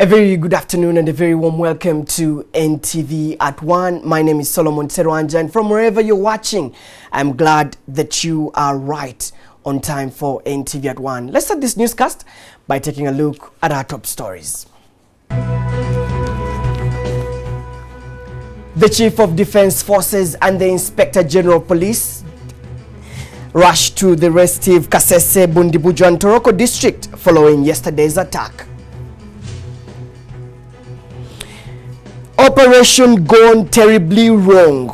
very good afternoon and a very warm welcome to NTV at 1. My name is Solomon Serwanja, and from wherever you're watching, I'm glad that you are right on time for NTV at 1. Let's start this newscast by taking a look at our top stories. The Chief of Defense Forces and the Inspector General of Police rushed to the restive Kasese, Bundibujo and Toroko district following yesterday's attack. Operation gone terribly wrong.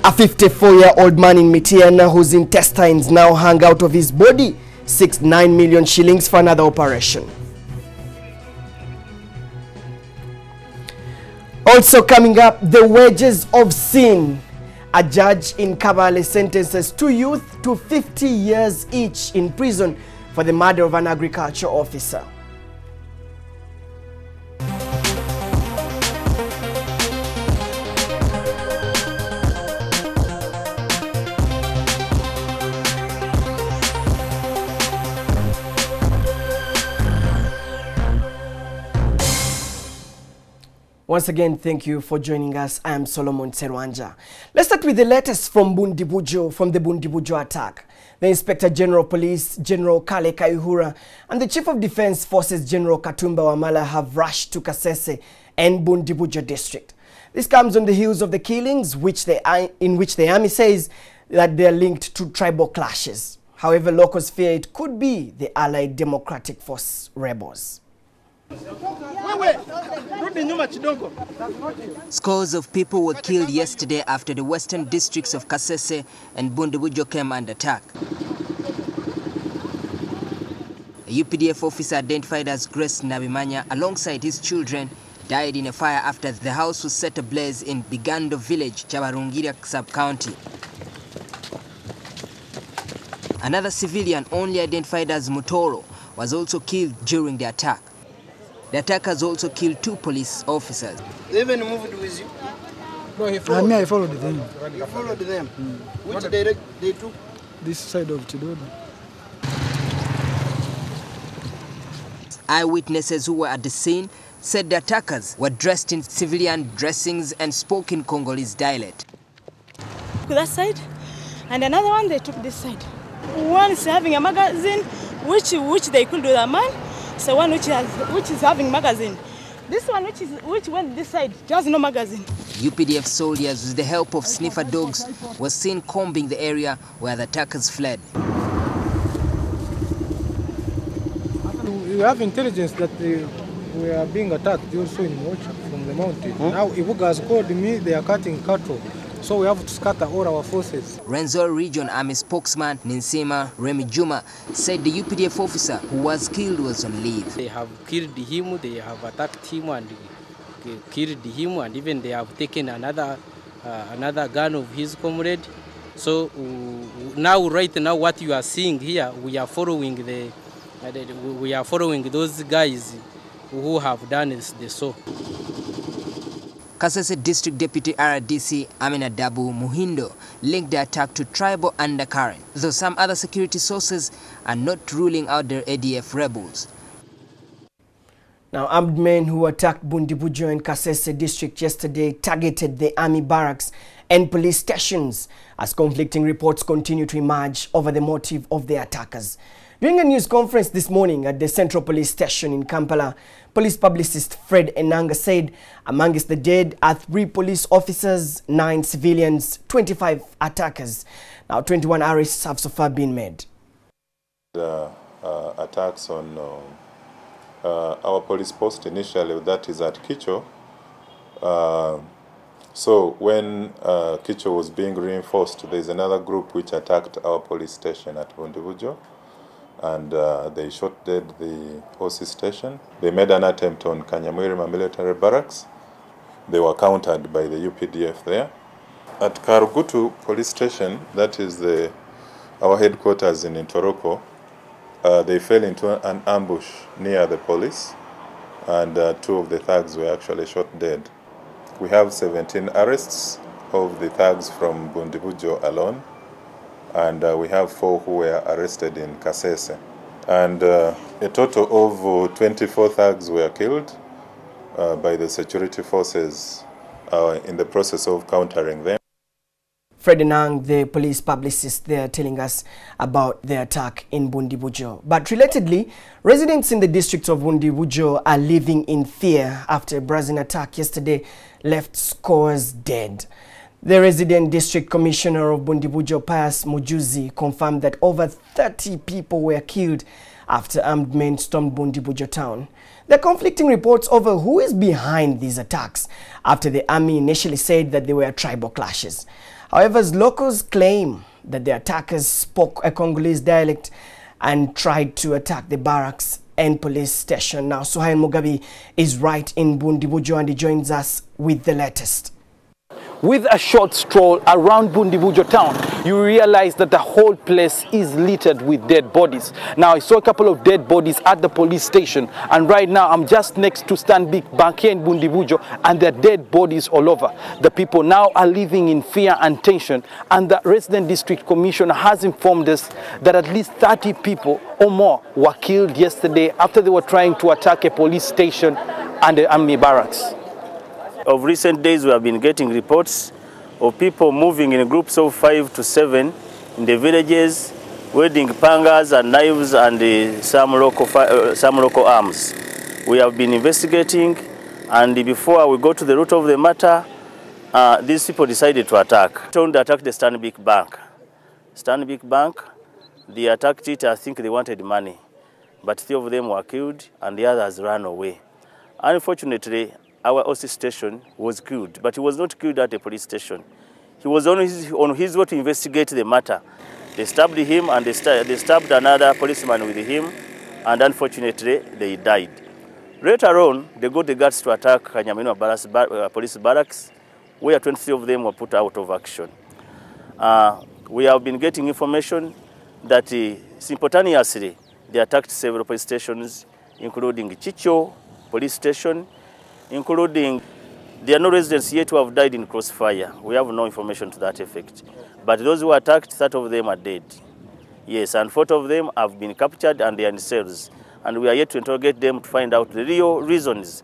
A 54-year-old man in Mitiana whose intestines now hang out of his body seeks 9 million shillings for another operation. Also coming up, the wages of sin. A judge in Kabale sentences 2 youth to 50 years each in prison for the murder of an agriculture officer. Once again, thank you for joining us. I am Solomon Serwanja. Let's start with the latest from the Bundibujo attack. The Inspector General of Police, General Kale Kayihura, and the Chief of Defense Forces, General Katumba Wamala, have rushed to Kasese and Bundibujo district. This comes on the heels of the killings, in which the army says that they are linked to tribal clashes. However, locals fear it could be the Allied Democratic Force rebels. Scores of people were killed yesterday after the western districts of Kasese and Bundibujo came under attack. A UPDF officer identified as Grace Nabimanya alongside his children died in a fire after the house was set ablaze in Bigando village, Chabarungira sub-county. Another civilian, only identified as Mutoro, was also killed during the attack. The attackers also killed 2 police officers. They even moved with you? No, I followed them. You followed them? Which direct they took? This side of Chidodo. Eyewitnesses who were at the scene said the attackers were dressed in civilian dressings and spoke in Congolese dialect. That side, and another one they took this side. One is having a magazine, which they could do the man. So one which is having magazine. This one which went this side just no magazine. UPDF soldiers with the help of sniffer dogs were seen combing the area where the attackers fled. We have intelligence that we are being attacked also in Mocha from the mountain. Now Ibuga has called me, they are cutting cattle. So we have to scatter all our forces. Renzori Region Army spokesman Ninsima Remi Juma said the UPDF officer who was killed was on leave. They have killed him, they have attacked him and killed him, and even they have taken another gun of his comrade. So right now what you are seeing here, we are following those guys who have done the so. Kasese District Deputy RDC Amina Dabu Muhindo linked the attack to tribal undercurrent, though some other security sources are not ruling out the ADF rebels. Now, armed men who attacked Bundibujo and Kasese district yesterday targeted the army barracks and police stations as conflicting reports continue to emerge over the motive of the attackers. During a news conference this morning at the Central Police Station in Kampala, police publicist Fred Enanga said amongst the dead are 3 police officers, 9 civilians, 25 attackers. Now, 21 arrests have so far been made. The attacks on our police post initially, that is at Kicho. So when Kicho was being reinforced, there is another group which attacked our police station at Bundibujo. And they shot dead the horses station. They made an attempt on Kanyamwirima military barracks. They were countered by the UPDF there. At Karugutu police station, that is our headquarters in Toroko, they fell into an ambush near the police, and 2 of the thugs were actually shot dead. We have 17 arrests of the thugs from Bundibujo alone. And we have 4 who were arrested in Kasese. And a total of 24 thugs were killed by the security forces in the process of countering them. Ferdinand, the police publicist, they are telling us about the attack in Bundibujo. But relatedly, residents in the district of Bundibujo are living in fear after a brazen attack yesterday left scores dead. The resident district commissioner of Bundibujo, Pius Mujuzi, confirmed that over 30 people were killed after armed men stormed Bundibujo town. There are conflicting reports over who is behind these attacks after the army initially said that they were tribal clashes. However, locals claim that the attackers spoke a Congolese dialect and tried to attack the barracks and police station. Now, Suhail Mugabi is right in Bundibujo and he joins us with the latest. With a short stroll around Bundibujo town, you realize that the whole place is littered with dead bodies. Now, I saw a couple of dead bodies at the police station, and right now I'm just next to Stanbic Bank here in Bundibujo, and there are dead bodies all over. The people now are living in fear and tension, and the resident district commissioner has informed us that at least 30 people or more were killed yesterday after they were trying to attack a police station and the army barracks. Of recent days, we have been getting reports of people moving in groups of 5 to 7 in the villages, wielding pangas and knives and some local arms. We have been investigating, and before we go to the root of the matter, these people decided to attack. They attacked the Stanbic Bank. Stanbic Bank, they attacked it. I think they wanted money, but 3 of them were killed and the others ran away. Unfortunately, our OC station was killed, but he was not killed at a police station. He was on his way to investigate the matter. They stabbed him and they stabbed another policeman with him, and unfortunately they died. Later on, they got the guts to attack Kanyamino police barracks, where 23 of them were put out of action. We have been getting information that simultaneously they attacked several police stations, including Chicho police station, including there are no residents yet who have died in crossfire. We have no information to that effect. But those who attacked, 30 of them are dead. Yes, and 40 of them have been captured and they are in cells. And we are yet to interrogate them to find out the real reasons.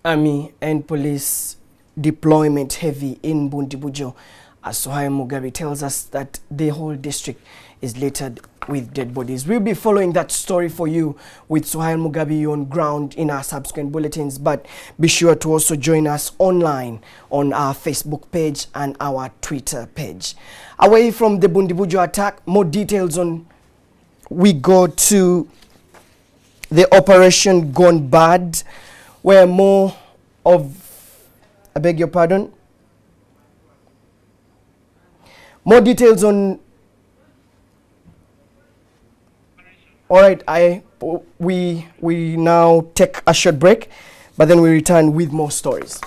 Army and police deployment heavy in Bundibujo. As Suhail Mugabi tells us that the whole district is littered with dead bodies. We'll be following that story for you with Suhail Mugabi on ground in our subsequent bulletins, but be sure to also join us online on our Facebook page and our Twitter page. Away from the Bundibujo attack, more details on we go to the Operation Gone Bad, where more of, I beg your pardon, more details on, all right, we now take a short break, but then we return with more stories.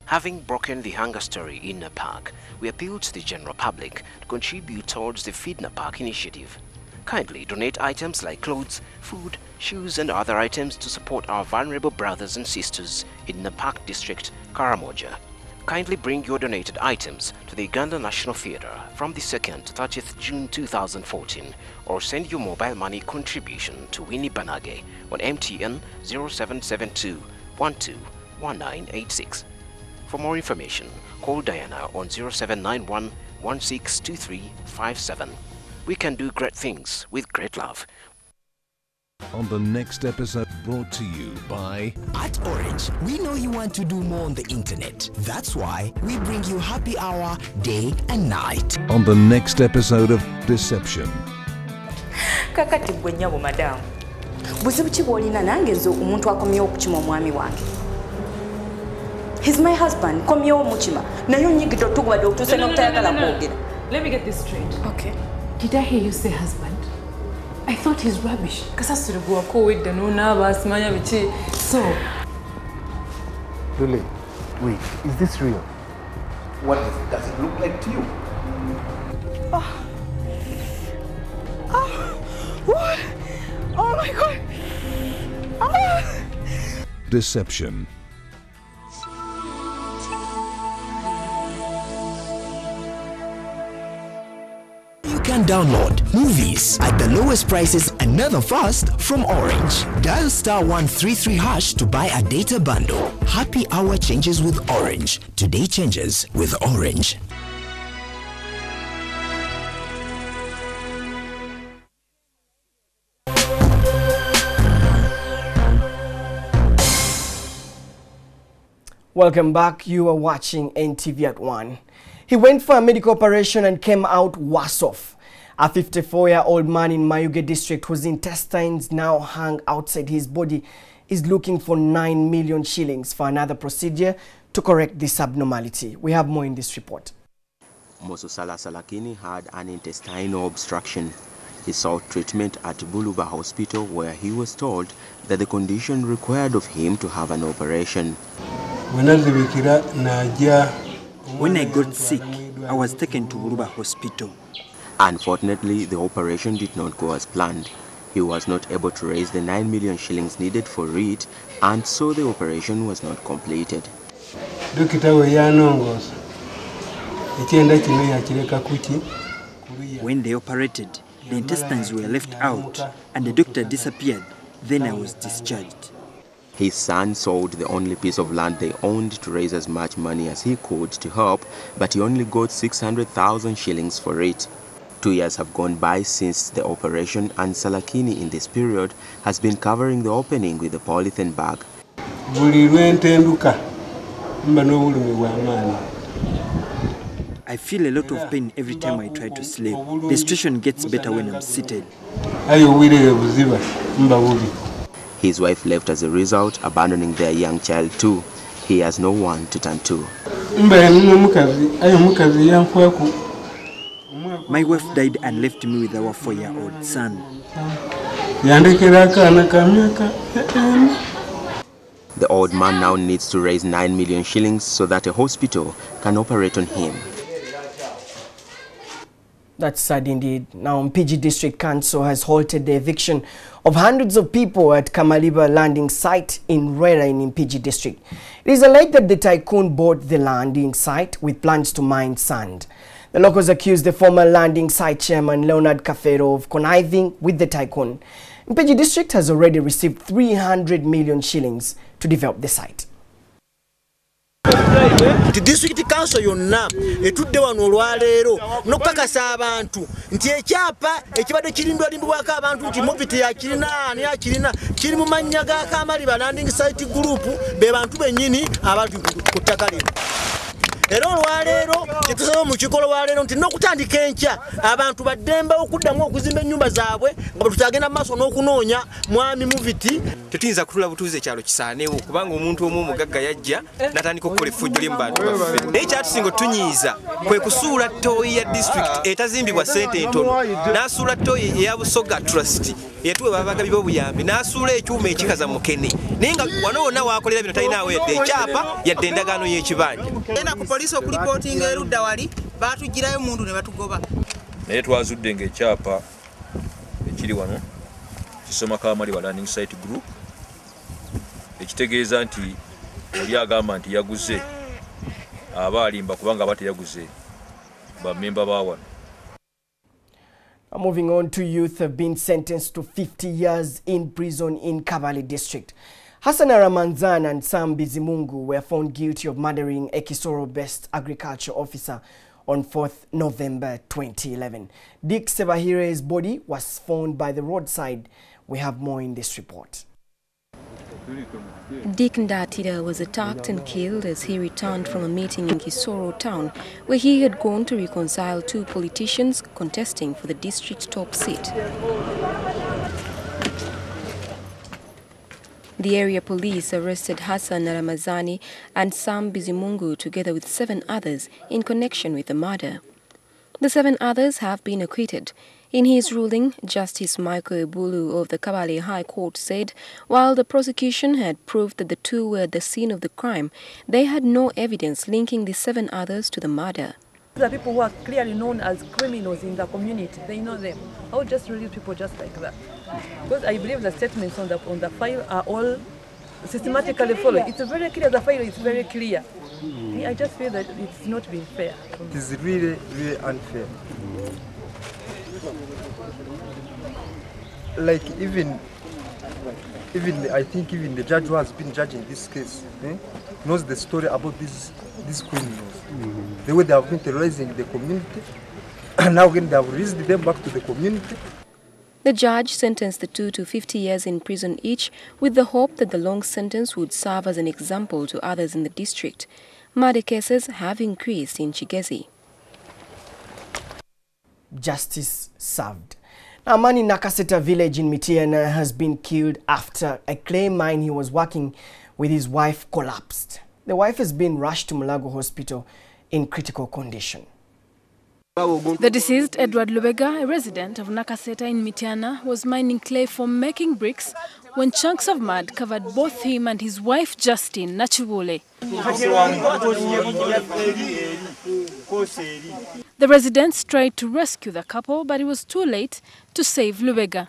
Having broken the hunger story in Napak, we appeal to the general public to contribute towards the Feed Napak initiative. Kindly donate items like clothes, food, shoes and other items to support our vulnerable brothers and sisters in Napak district, Karamoja. Kindly bring your donated items to the Uganda National Theatre from the 2nd to 30th June 2014 or send your mobile money contribution to Winnie Banage on MTN 0772 121986. For more information, call Diana on 0791 162357. We can do great things with great love. On the next episode, brought to you by... At Orange, we know you want to do more on the internet. That's why we bring you happy hour day and night. On the next episode of Deception. Kakati gwe nnyabo madamu. Buzibu ki bw'olina nange nze omuntu akomyewo okukima omwami wange. He's my husband. Komyewo mukima. Naye onyigidde otugubadde otuuse n'obutayagala kwogera. Let me get this straight. Okay. Did I hear you say husband? I thought he's rubbish. Kasasuru guwako wedda n'onaaba asimanya biki. So, Lily, Wait, is this real? What does it look like to you? What? Oh my God. Deception. You can download movies at the lowest prices and never fast from Orange. Dial *133# to buy a data bundle. Happy hour changes with Orange. Today changes with Orange. Welcome back. You are watching NTV at 1. He went for a medical operation and came out worse off. A 54-year-old man in Mayuge district whose intestines now hang outside his body is looking for 9 million shillings for another procedure to correct this abnormality. We have more in this report. Mososala Salakini had an intestinal obstruction. He sought treatment at Buluba Hospital, where he was told that the condition required of him to have an operation. When I got sick, I was taken to Buluba Hospital. Unfortunately, the operation did not go as planned. He was not able to raise the 9 million shillings needed for it, and so the operation was not completed. When they operated, the intestines were left out and the doctor disappeared. Then I was discharged. His son sold the only piece of land they owned to raise as much money as he could to help, but he only got 600,000 shillings for it. 2 years have gone by since the operation, and Salakini in this period has been covering the opening with a polythene bag. I feel a lot of pain every time I try to sleep. The situation gets better when I'm seated. His wife left as a result, abandoning their young child too. He has no one to turn to. My wife died and left me with our 4-year-old son. The old man now needs to raise 9 million shillings so that a hospital can operate on him. That's sad indeed. Now, Mpigi District Council has halted the eviction of hundreds of people at Kamaliba landing site in Rera in Mpigi District. It is alleged that the tycoon bought the landing site with plans to mine sand. The locals accused the former landing site chairman Leonard Kafero of conniving with the tycoon. Mpigi District has already received 300 million shillings to develop the site. The district council yonna etudde wano olwaleero nokakasa abantu nti ekyapa ekibadde kirindwalimbwako abantu nti moviti yakirina ani yakirina kiri mu mannya ga Kamaliba landing site group be bantu bennyini abantu ku ttaka lino. Era olwaleero tetusaba mu kikolo waleero nti n'okutandika enkya abantu baddembe okuddamu okuzimba ennyumba zaabwe nga tukyagenda maaso n'okunoonya mwami moviti. Tetuyinza kutula butuuze ekyalo kisaaneewo kubanga omuntu omu omugagga yajja n'atandika okukola effujjo lye mu bantu baffe. Naye ekyatusinga otunyiiza kwe kusuula ttooyi ya district etazimbibwa ssente entono, n'asuula ttooyi eya Busoga Trust etuwe babagabi b'obuyambi, n'asuula ekyuma ekikaza mukene. Naye nga wano wonna waakolera bino talinaawo yadde ekyapa yadde endagaano y'ekibanja. Poliisi okulipootinga erudda wali baatugirayo mundu ne batugoba. Naye twazudde ng'ekyapa ekiri wano kisoma Kamaliba landing site group ekitegeeza nti oli agamba nti yaguze aba alimba kubanga aba teyaguze bammemba ba wano. Moving on to youth have been sentenced to 50 years in prison in Kabale district. Hassan Ramanzan and Sam Bizimungu were found guilty of murdering a Kisoro-based agriculture officer on 4th November 2011. Dick Sebahire's body was found by the roadside. We have more in this report. Dick Ndatira was attacked and killed as he returned from a meeting in Kisoro town, where he had gone to reconcile two politicians contesting for the district's top seat. The area police arrested Hassan Ramazani and Sam Bizimungu together with 7 others in connection with the murder. The 7 others have been acquitted. In his ruling, Justice Michael Ebulu of the Kabale High Court said while the prosecution had proved that the 2 were at the scene of the crime, they had no evidence linking the 7 others to the murder. The people who are clearly known as criminals in the community, they know them. I would just release people just like that. Because I believe the statements on the file are all systematically followed. It's very clear, the file is very clear. I just feel that it's not been fair. It is really, really unfair. Like even I think even the judge who has been judging this case knows the story about these criminals. The way they have been terrorizing the community, and now again they have released them back to the community. The judge sentenced the 2 to 50 years in prison each, with the hope that the long sentence would serve as an example to others in the district. Murder cases have increased in Chigezi. Justice served. A man in Nakaseta village in Mitiana has been killed after a clay mine he was working with his wife collapsed. The wife has been rushed to Mulago Hospital in critical condition. The deceased, Edward Lubega, a resident of Nakaseta in Mitiana, was mining clay for making bricks when chunks of mud covered both him and his wife, Justine Nachibule. The residents tried to rescue the couple, but it was too late to save Lubega.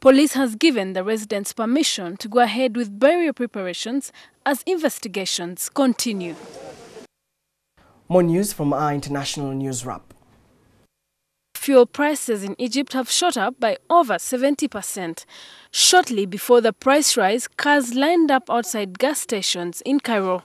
Police has given the residents permission to go ahead with burial preparations as investigations continue. More news from our international news wrap. Fuel prices in Egypt have shot up by over 70%. Shortly before the price rise, cars lined up outside gas stations in Cairo.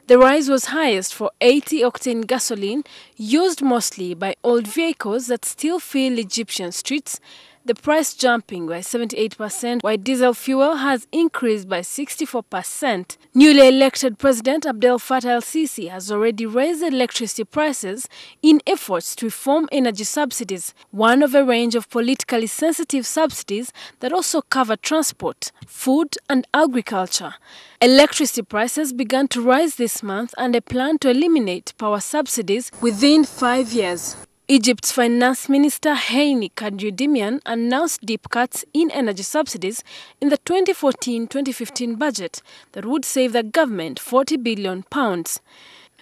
The rise was highest for 80-octane gasoline, used mostly by old vehicles that still fill Egyptian streets, the price jumping by 78%, while diesel fuel has increased by 64%. Newly elected President Abdel Fattah el-Sisi has already raised electricity prices in efforts to reform energy subsidies, one of a range of politically sensitive subsidies that also cover transport, food and agriculture. Electricity prices began to rise this month and a plan to eliminate power subsidies within 5 years. Egypt's Finance Minister Heini Kadriudimian announced deep cuts in energy subsidies in the 2014-2015 budget that would save the government £40 billion.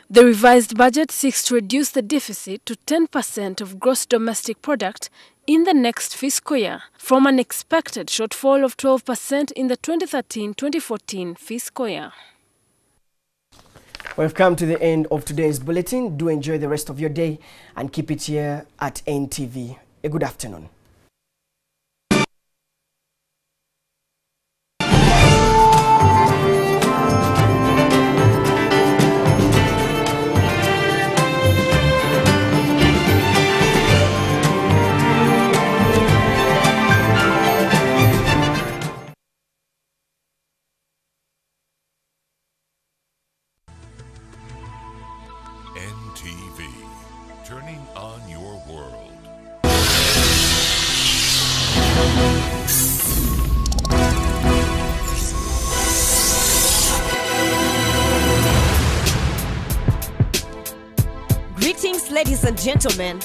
The revised budget seeks to reduce the deficit to 10% of gross domestic product in the next fiscal year, from an expected shortfall of 12% in the 2013-2014 fiscal year. We've come to the end of today's bulletin. Do enjoy the rest of your day and keep it here at NTV. A good afternoon. NTV, turning on your world. Greetings, ladies and gentlemen,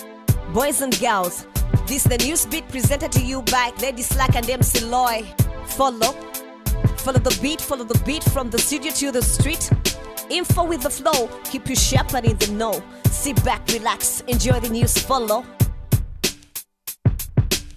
boys and girls. This is the news beat presented to you by Lady Slack and MC Loy. Follow the beat from the studio to the street. Info with the flow, keep you sharp and in the know. Sit back, relax, enjoy the news, follow.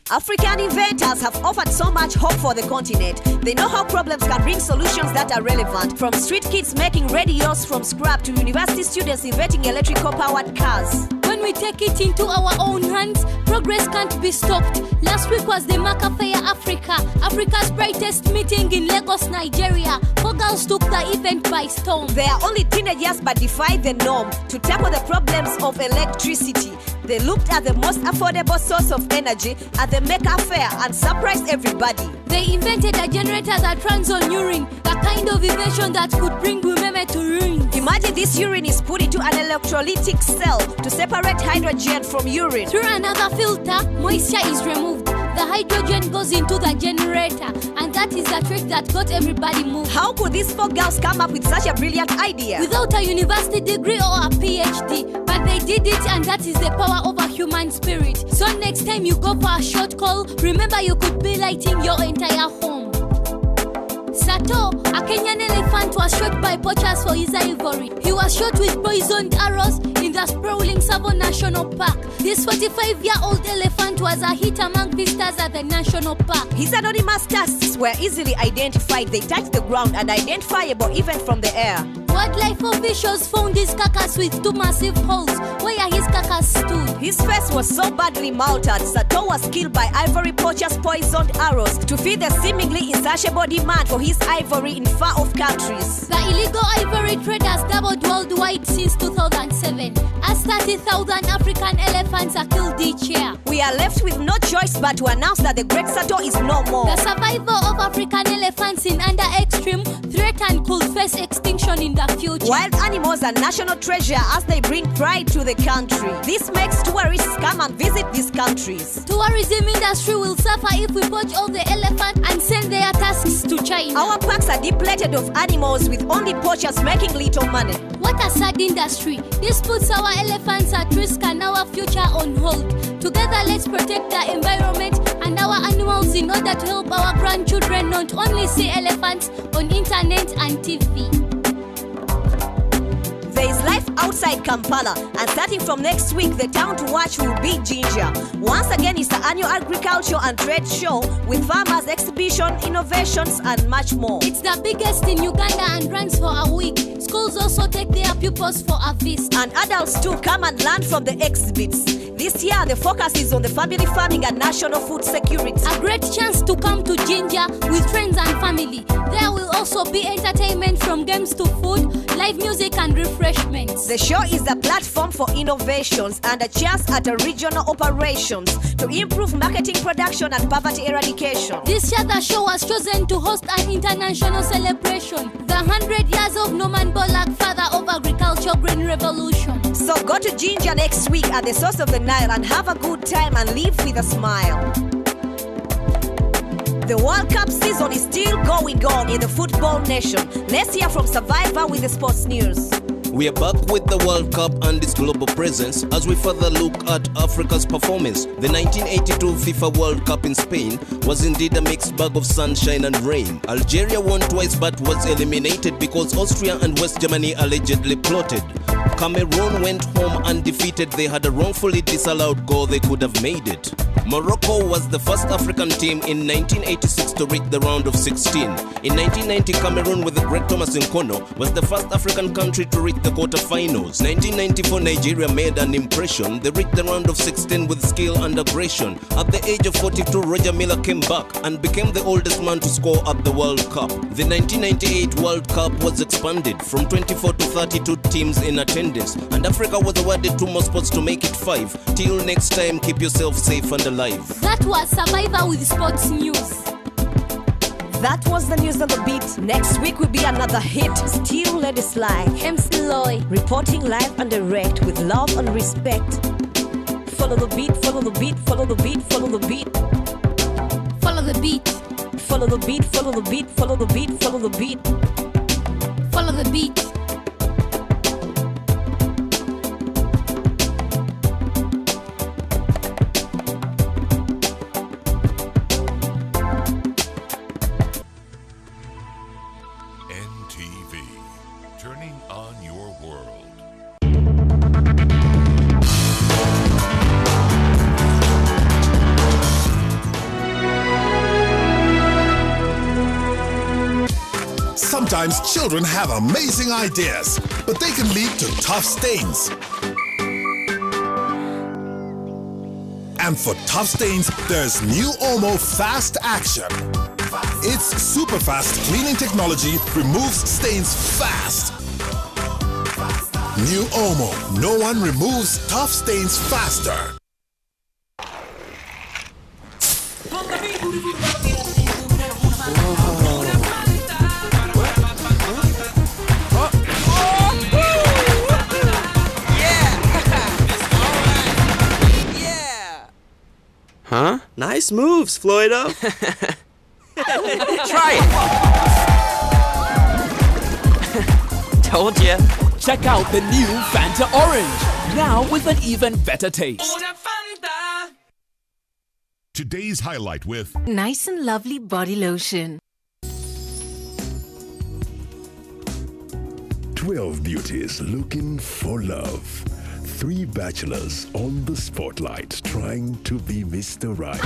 African inventors have offered so much hope for the continent. They know how problems can bring solutions that are relevant. From street kids making radios from scrap to university students inventing electrical powered cars. When we take it into our own hands, progress can't be stopped. Last week was the Maca Fair Africa, Africa's brightest meeting in Lagos, Nigeria. 4 girls took the event by storm. They are only teenagers but defy the norm to tackle the problems of electricity. They looked at the most affordable source of energy at the Mecca Fair and surprised everybody. They invented a generator that runs on urine, a kind of invention that could bring women to ruin. Imagine this urine is put into an electrolytic cell to separate hydrogen from urine. Through another filter, moisture is removed. The hydrogen goes into the generator, and that is the trick that got everybody moved. How could these 4 girls come up with such a brilliant idea? Without a university degree or a PhD, but they did it, and that is the power of a human spirit. So next time you go for a short call, remember you could be lighting your entire home. Sato, a Kenyan elephant, was shot by poachers for his ivory. He was shot with poisoned arrows in the sprawling Tsavo National Park. This 45-year-old elephant was a hit among visitors at the national park. His anonymous tusks were easily identified. They touched the ground and identifiable even from the air. Wildlife officials found his carcass with 2 massive holes where his carcass stood. His face was so badly malted, Sato was killed by ivory poachers' poisoned arrows to feed the seemingly insatiable demand for his ivory in far-off countries. The illegal ivory trade has doubled worldwide since 2007, as 30,000 African elephants are killed each year. We are left with no choice but to announce that the great Sato is no more. The survival of African elephants in under extreme threat and could face extinction in the future. Wild animals are national treasure as they bring pride to the country. This makes tourists come and visit these countries. Tourism industry will suffer if we poach all the elephants and send their tusks to China. Our parks are depleted of animals with only poachers making little money. What a sad industry. This puts our elephants at risk and our future on hold. Together, let's protect the environment and our animals in order to help our grandchildren not only see elephants on internet and TV. There is life outside Kampala, and starting from next week, the town to watch will be Jinja. Once again, it's the annual agriculture and trade show with farmers, exhibition, innovations, and much more. It's the biggest in Uganda and runs for a week. Schools also take their pupils for a visit. And adults too come and learn from the exhibits. This year, the focus is on the family farming and national food security. A great chance to come to Jinja with friends and family. There will also be entertainment from games to food, live music and refreshments. The show is a platform for innovations and a chance at a regional operations to improve marketing, production and poverty eradication. This year the show was chosen to host an international celebration, the 100 years of Norman Borlaug, father of agriculture green revolution. So go to Jinja next week at the source of the Nile and have a good time and live with a smile. The World Cup season is still going on in the football nation. Let's hear from Survivor with the sports news. We are back with the World Cup and its global presence as we further look at Africa's performance. The 1982 FIFA World Cup in Spain was indeed a mixed bag of sunshine and rain. Algeria won twice but was eliminated because Austria and West Germany allegedly plotted. Cameroon went home undefeated. They had a wrongfully disallowed goal. They could have made it. Morocco was the first African team in 1986 to reach the round of 16. In 1990, Cameroon with the great Thomas Nkono was the first African country to reach the quarterfinals. 1994, Nigeria made an impression. They reached the round of 16 with skill and aggression. At the age of 42, Roger Miller came back and became the oldest man to score at the World Cup. The 1998 World Cup was expanded from 24 to 32 teams in attendance, and Africa was awarded 2 more spots to make it 5. Till next time, keep yourself safe and alive. That was Survivor with Sports News. That was the news on the beat. Next week will be another hit. Still Lady Sly, MC Loy, reporting live and direct with love and respect. Follow the beat, follow the beat, follow the beat, follow the beat. Follow the beat. Follow the beat, follow the beat, follow the beat, follow the beat. Follow the beat. NTV, turning on your world. Sometimes children have amazing ideas, but they can lead to tough stains. And for tough stains, there's new Omo Fast Action. Its super fast cleaning technology removes stains fast. New Omo. No one removes tough stains faster. Huh? Nice moves, Floydo. Try it. Told ya. Check out the new Fanta Orange, now with an even better taste. Today's highlight with Nice and Lovely Body Lotion. 12 beauties looking for love. 3 bachelors on the spotlight trying to be Mr. Right.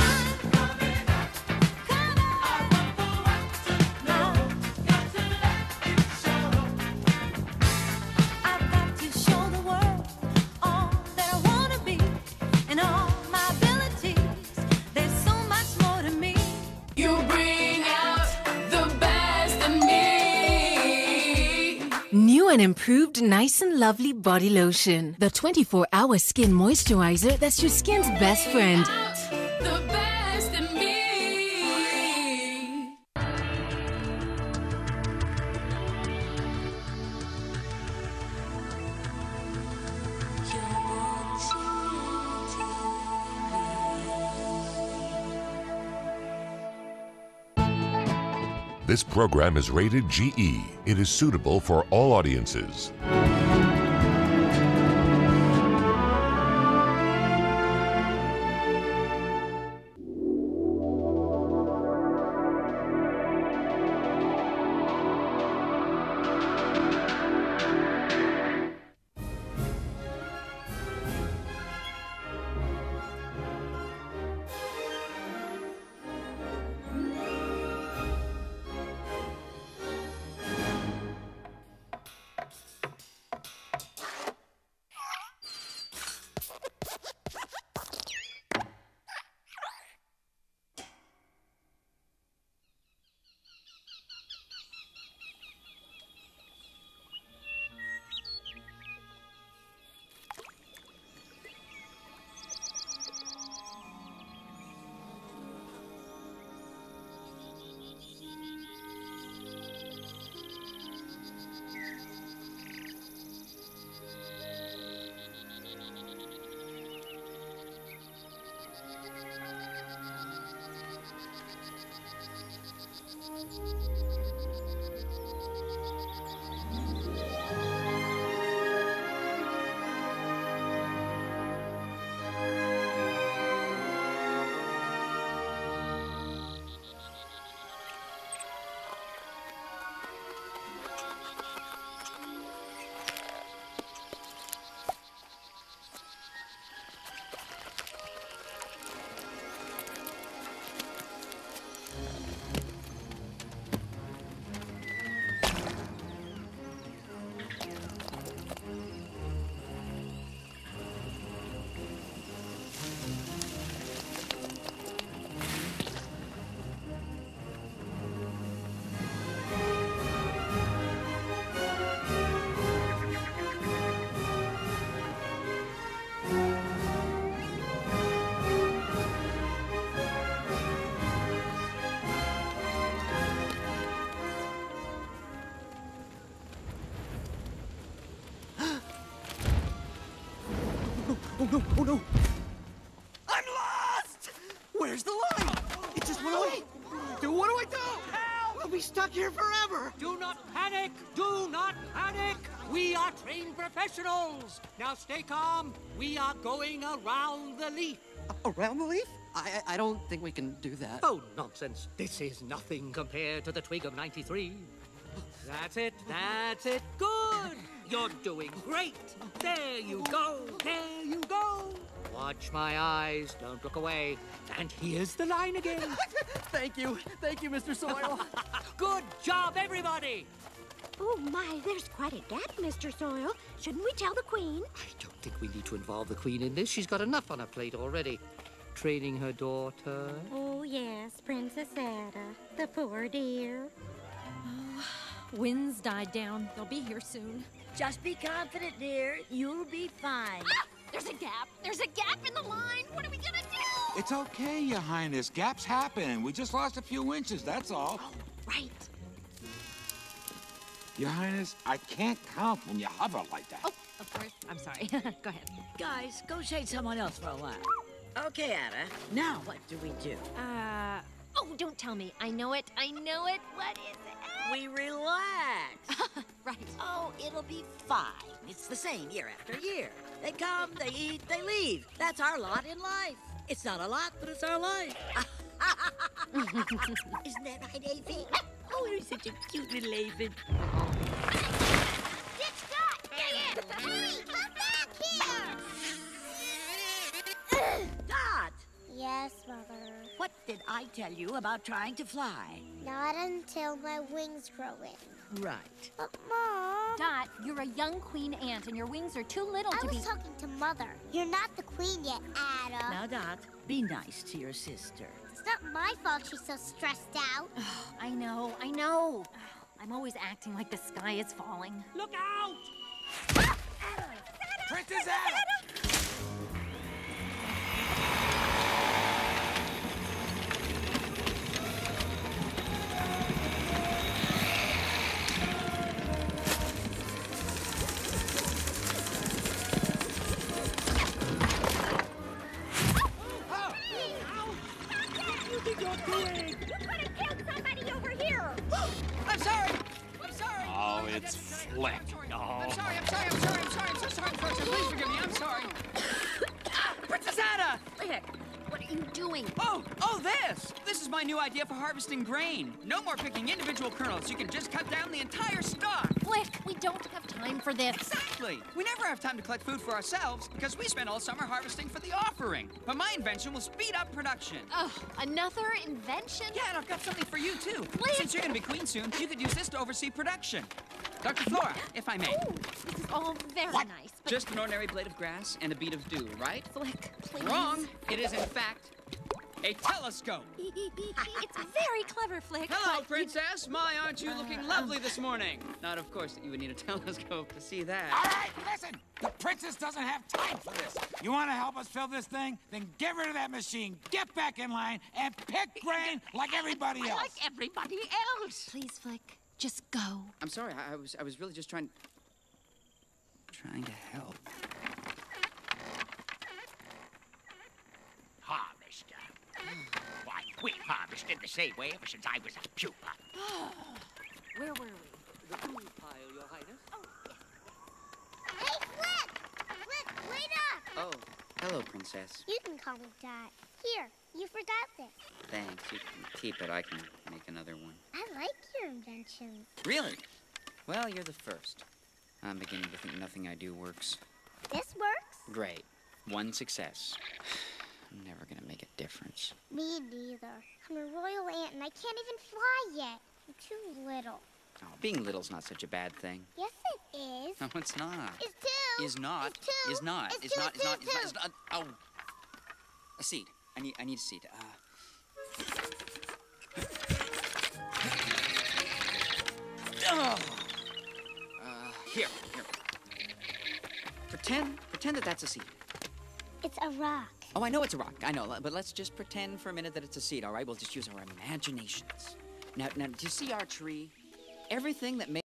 New and improved Nice and Lovely Body Lotion. The 24-hour skin moisturizer that's your skin's best friend. The best in me. This program is rated GE. It is suitable for all audiences. Oh no, oh no! I'm lost! Where's the line? It just went away! What do I do? Help! We'll be stuck here forever! Do not panic! Do not panic! We are trained professionals! Now stay calm. We are going around the leaf. Around the leaf? I don't think we can do that. Oh, nonsense. This is nothing compared to the twig of 93. That's it. That's it. Good. You're doing great. There you go. There you go. Watch my eyes. Don't look away. And here's the line again. Thank you. Thank you, Mr. Soil. Good job, everybody. Oh, my, there's quite a gap, Mr. Soil. Shouldn't we tell the Queen? I don't think we need to involve the Queen in this. She's got enough on her plate already. Training her daughter. Oh, yes, Princess Ada, the poor dear. Oh, Winds died down. They'll be here soon. Just be confident, dear. You'll be fine. Ah! There's a gap. There's a gap in the line. What are we gonna do? It's okay, Your Highness. Gaps happen. We just lost a few inches, that's all. Oh, right. Your Highness, I can't count when you hover like that. Oh, of course. I'm sorry. Go ahead. Guys, go shade someone else for a while. Okay, Anna. Now what do we do? Oh, don't tell me. I know it. I know it. What is it? We relax. Right. Oh, it'll be fine. It's the same year after year. They come, they eat, they leave. That's our lot in life. It's not a lot, but it's our life. Isn't that right, Aphie? Oh, you're such a cute little aphid. It's Dot! Dang it! Hey, come back here! Dot! Yes, Mother. What did I tell you about trying to fly? Not until my wings grow in. Right. But, Mom... Dot, you're a young queen ant, and your wings are too little to be... I was talking to Mother. You're not the queen yet, Ada. Now, Dot, be nice to your sister. It's not my fault she's so stressed out. I know, I know. I'm always acting like the sky is falling. Look out! Ah! Princess Ada! I'm sorry! I'm sorry! Oh, it's Flick. Oh. I'm sorry, I'm so sorry, folks. Please forgive me, I'm sorry. Princess Ada! Flick, what are you doing? Oh, this! This is my new idea for harvesting grain. No more picking individual kernels. You can just cut down the entire stalk. Flick, we don't have time for this. Exactly! We never have time to collect food for ourselves because we spend all summer harvesting for the offering. But my invention will speed up production. Oh, another invention? Yeah, and I've got something for you, too. Flick! Since you're gonna be queen soon, you could use this to oversee production. Dr. Flora, if I may. Ooh, this is all very nice, but... Just an ordinary blade of grass and a bead of dew, right? Flick, please. Wrong. It is, in fact, a telescope. It's very clever, Flick. Hello, Princess. My, aren't you looking lovely this morning? Not, of course, that you would need a telescope to see that. All right, listen. The princess doesn't have time for this. You want to help us fill this thing? Then get rid of that machine, get back in line, and pick grain like everybody else. Like everybody else. Please, Flick, just go. I'm sorry. I was really just trying to help. Harvester. Why, we've harvested the same way ever since I was a pupa. Where were we? The food pile, Your Highness. Hey, Flick! Flick, wait up! Oh, hello, Princess. You can call me Dot. Here, you forgot this. Thanks. You can keep it. I can make another one. I like your invention. Really? Well, you're the first. I'm beginning to think nothing I do works. This works? Great. One success. I'm never gonna make a difference. Me neither. I'm a royal ant and I can't even fly yet. I'm too little. Oh, being little's not such a bad thing. Yes, it is. No, it's not. It's two. Is not. It's two. Is not. It's Is two. not. It's Is not. two. Is not. Is not. Oh. A seed. I need a seed. Here. Pretend that that's a seed. It's a rock. Oh, I know it's a rock. I know, but let's just pretend for a minute that it's a seed, all right? We'll just use our imaginations. Now, do you see our tree? Everything that makes